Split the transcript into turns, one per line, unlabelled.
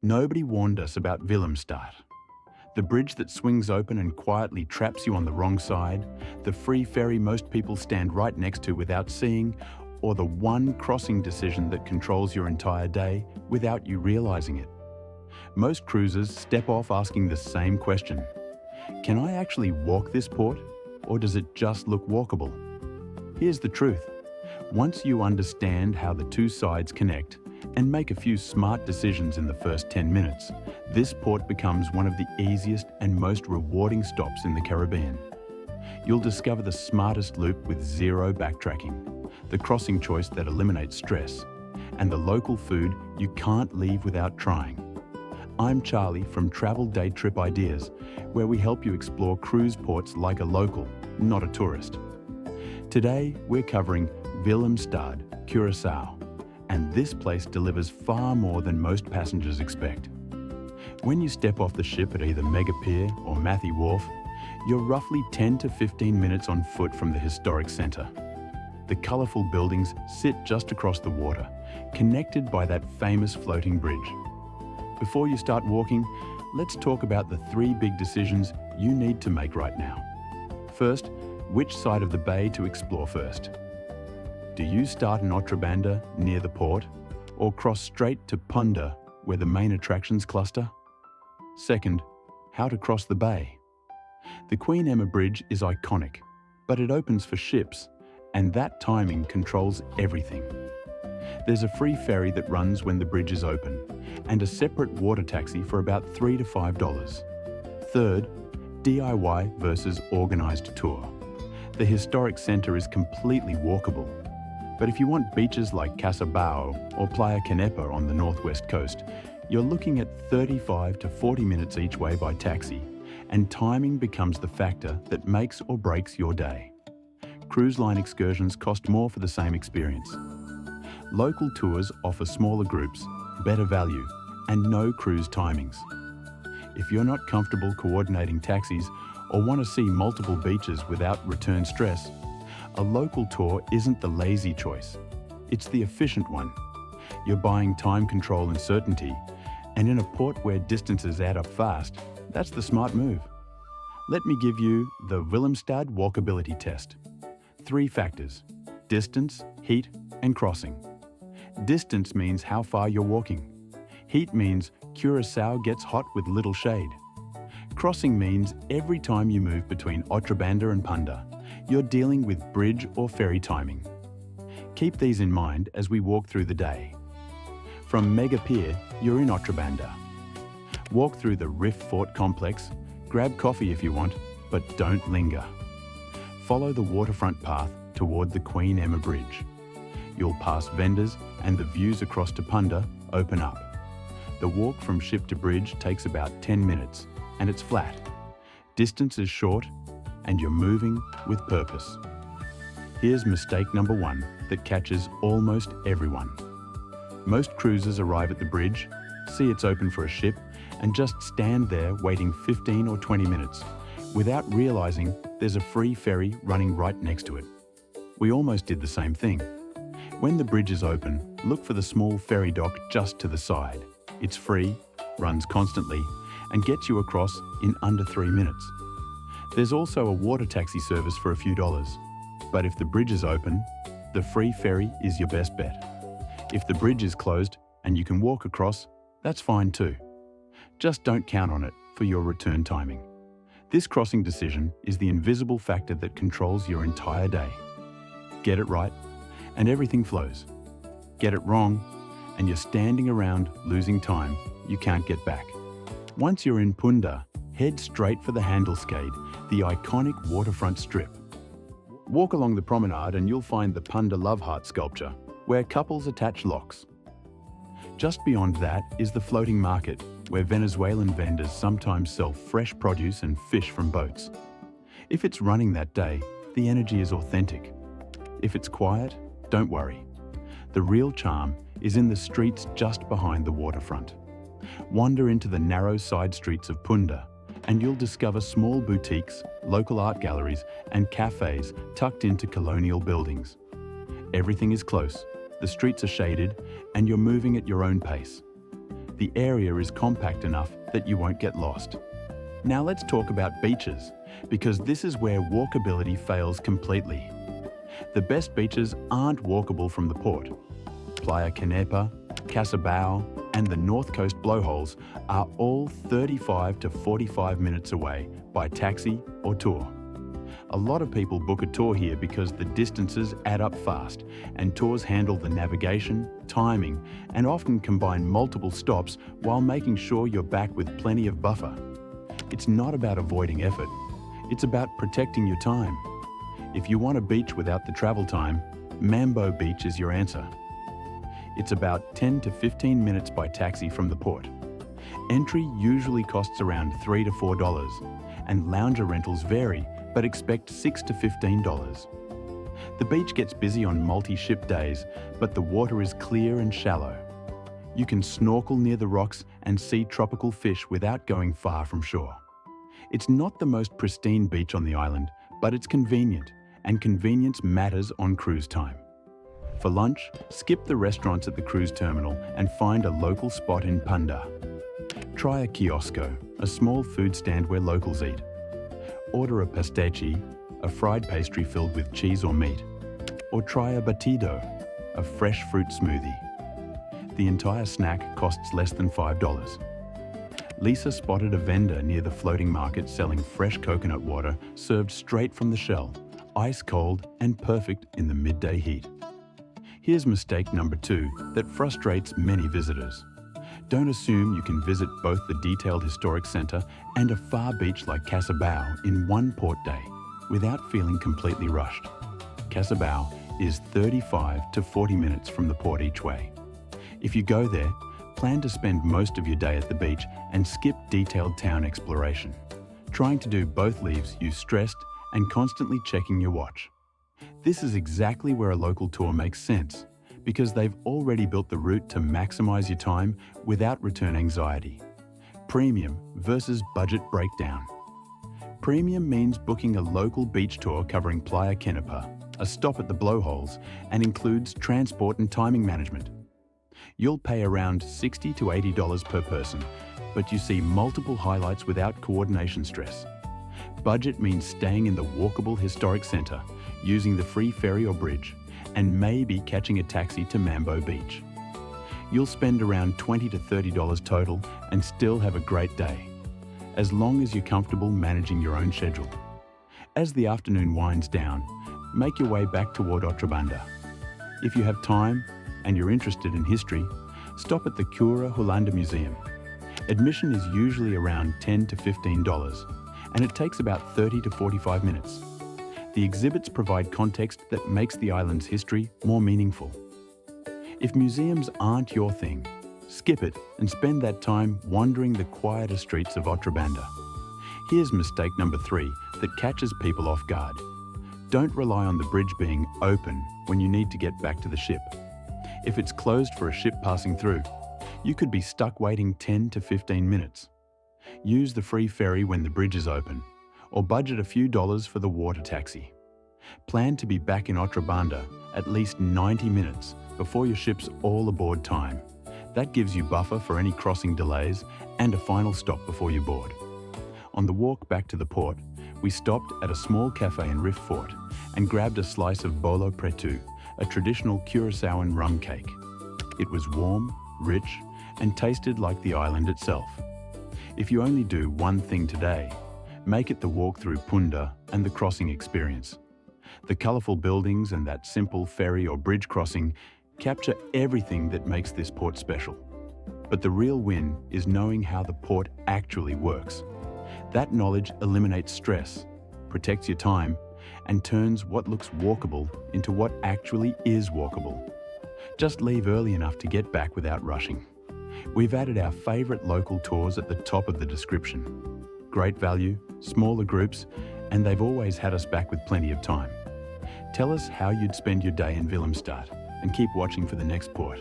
Nobody warned us about Willemstad, the bridge that swings open and quietly traps you on the wrong side, the free ferry most people stand right next to without seeing, or the one crossing decision that controls your entire day without you realizing it. Most cruisers step off asking the same question: can I actually walk this port, or does it just look walkable? Here's the truth. Once you understand how the two sides connect and make a few smart decisions in the first 10 minutes, this port becomes one of the easiest and most rewarding stops in the Caribbean. You'll discover the smartest loop with zero backtracking, the crossing choice that eliminates stress, and the local food you can't leave without trying. I'm Charlie from Travel Day Trip Ideas, where we help you explore cruise ports like a local, not a tourist. Today, we're covering Willemstad Curaçao, and this place delivers far more than most passengers expect. When you step off the ship at either Mega Pier or Matthey Wharf, you're roughly 10 to 15 minutes on foot from the historic centre. The colourful buildings sit just across the water, connected by that famous floating bridge. Before you start walking, let's talk about the three big decisions you need to make right now. First, which side of the bay to explore first? Do you start in Otrobanda, near the port, or cross straight to Punta, where the main attractions cluster? Second, how to cross the bay. The Queen Emma Bridge is iconic, but it opens for ships, and that timing controls everything. There's a free ferry that runs when the bridge is open, and a separate water taxi for about $3 to $5. Third, DIY versus organised tour. The historic centre is completely walkable, but if you want beaches like Casabao or Playa Canepa on the northwest coast, you're looking at 35 to 40 minutes each way by taxi, and timing becomes the factor that makes or breaks your day. Cruise line excursions cost more for the same experience. Local tours offer smaller groups, better value, and no cruise timings. If you're not comfortable coordinating taxis or want to see multiple beaches without return stress, a local tour isn't the lazy choice. It's the efficient one. You're buying time control and certainty, and in a port where distances add up fast, that's the smart move. Let me give you the Willemstad walkability test. 3 factors: distance, heat, and crossing. Distance means how far you're walking. Heat means Curaçao gets hot with little shade. Crossing means every time you move between Otrobanda and Punta, you're dealing with bridge or ferry timing. Keep these in mind as we walk through the day. From Mega Pier, you're in Otrobanda. Walk through the Riff Fort complex, grab coffee if you want, but don't linger. Follow the waterfront path toward the Queen Emma Bridge. You'll pass vendors and the views across to Punta open up. The walk from ship to bridge takes about 10 minutes, and it's flat. Distance is short, and you're moving with purpose. Here's mistake number 1 that catches almost everyone. Most cruisers arrive at the bridge, see it's open for a ship, and just stand there waiting 15 or 20 minutes, without realizing there's a free ferry running right next to it. We almost did the same thing. When the bridge is open, look for the small ferry dock just to the side. It's free, runs constantly, and gets you across in under 3 minutes. There's also a water taxi service for a few dollars. But if the bridge is open, the free ferry is your best bet. If the bridge is closed and you can walk across, that's fine too. Just don't count on it for your return timing. This crossing decision is the invisible factor that controls your entire day. Get it right, and everything flows. Get it wrong, and you're standing around losing time you can't get back. Once you're in Punta, head straight for the Handelscade, the iconic waterfront strip. Walk along the promenade and you'll find the Punta Love Heart sculpture, where couples attach locks. Just beyond that is the floating market, where Venezuelan vendors sometimes sell fresh produce and fish from boats. If it's running that day, the energy is authentic. If it's quiet, don't worry. The real charm is in the streets just behind the waterfront. Wander into the narrow side streets of Punta, and you'll discover small boutiques, local art galleries, and cafes tucked into colonial buildings. Everything is close, the streets are shaded, and you're moving at your own pace. The area is compact enough that you won't get lost. Now let's talk about beaches, because this is where walkability fails completely. The best beaches aren't walkable from the port. Playa Canepa, Curaçao, and the North Coast blowholes are all 35 to 45 minutes away by taxi or tour. A lot of people book a tour here because the distances add up fast, and tours handle the navigation, timing, and often combine multiple stops while making sure you're back with plenty of buffer. It's not about avoiding effort, it's about protecting your time. If you want a beach without the travel time, Mambo Beach is your answer. It's about 10 to 15 minutes by taxi from the port. Entry usually costs around $3 to $4, and lounger rentals vary, but expect $6 to $15. The beach gets busy on multi-ship days, but the water is clear and shallow. You can snorkel near the rocks and see tropical fish without going far from shore. It's not the most pristine beach on the island, but it's convenient, and convenience matters on cruise time. For lunch, skip the restaurants at the cruise terminal and find a local spot in Punda. Try a kiosco, a small food stand where locals eat. Order a pastiche, a fried pastry filled with cheese or meat. Or try a batido, a fresh fruit smoothie. The entire snack costs less than $5. Lisa spotted a vendor near the floating market selling fresh coconut water served straight from the shell, ice cold and perfect in the midday heat. Here's mistake number 2 that frustrates many visitors. Don't assume you can visit both the detailed historic centre and a far beach like Curaçao in one port day without feeling completely rushed. Curaçao is 35 to 40 minutes from the port each way. If you go there, plan to spend most of your day at the beach and skip detailed town exploration. Trying to do both leaves you stressed and constantly checking your watch. This is exactly where a local tour makes sense, because they've already built the route to maximize your time without return anxiety. Premium versus budget breakdown. Premium means booking a local beach tour covering Playa Canepa, a stop at the blowholes, and includes transport and timing management. You'll pay around $60 to $80 per person, but you see multiple highlights without coordination stress. Budget means staying in the walkable historic centre, using the free ferry or bridge, and maybe catching a taxi to Mambo Beach. You'll spend around $20 to $30 total and still have a great day, as long as you're comfortable managing your own schedule. As the afternoon winds down, make your way back toward Outra Banda. If you have time and you're interested in history, stop at the Cura Hollanda Museum. Admission is usually around $10 to $15, and it takes about 30 to 45 minutes. The exhibits provide context that makes the island's history more meaningful. If museums aren't your thing, skip it and spend that time wandering the quieter streets of Outra Banda. Here's mistake number 3 that catches people off guard. Don't rely on the bridge being open when you need to get back to the ship. If it's closed for a ship passing through, you could be stuck waiting 10 to 15 minutes. Use the free ferry when the bridge is open, or budget a few dollars for the water taxi. Plan to be back in Outra Banda at least 90 minutes before your ship's all aboard time. That gives you buffer for any crossing delays and a final stop before you board. On the walk back to the port, we stopped at a small cafe in Riff Fort and grabbed a slice of bolo pretu, a traditional Curaçaoan rum cake. It was warm, rich, and tasted like the island itself. If you only do one thing today, make it the walk through Punda and the crossing experience. The colourful buildings and that simple ferry or bridge crossing capture everything that makes this port special. But the real win is knowing how the port actually works. That knowledge eliminates stress, protects your time, and turns what looks walkable into what actually is walkable. Just leave early enough to get back without rushing. We've added our favourite local tours at the top of the description. Great value, smaller groups, and they've always had us back with plenty of time. Tell us how you'd spend your day in Willemstad and keep watching for the next port.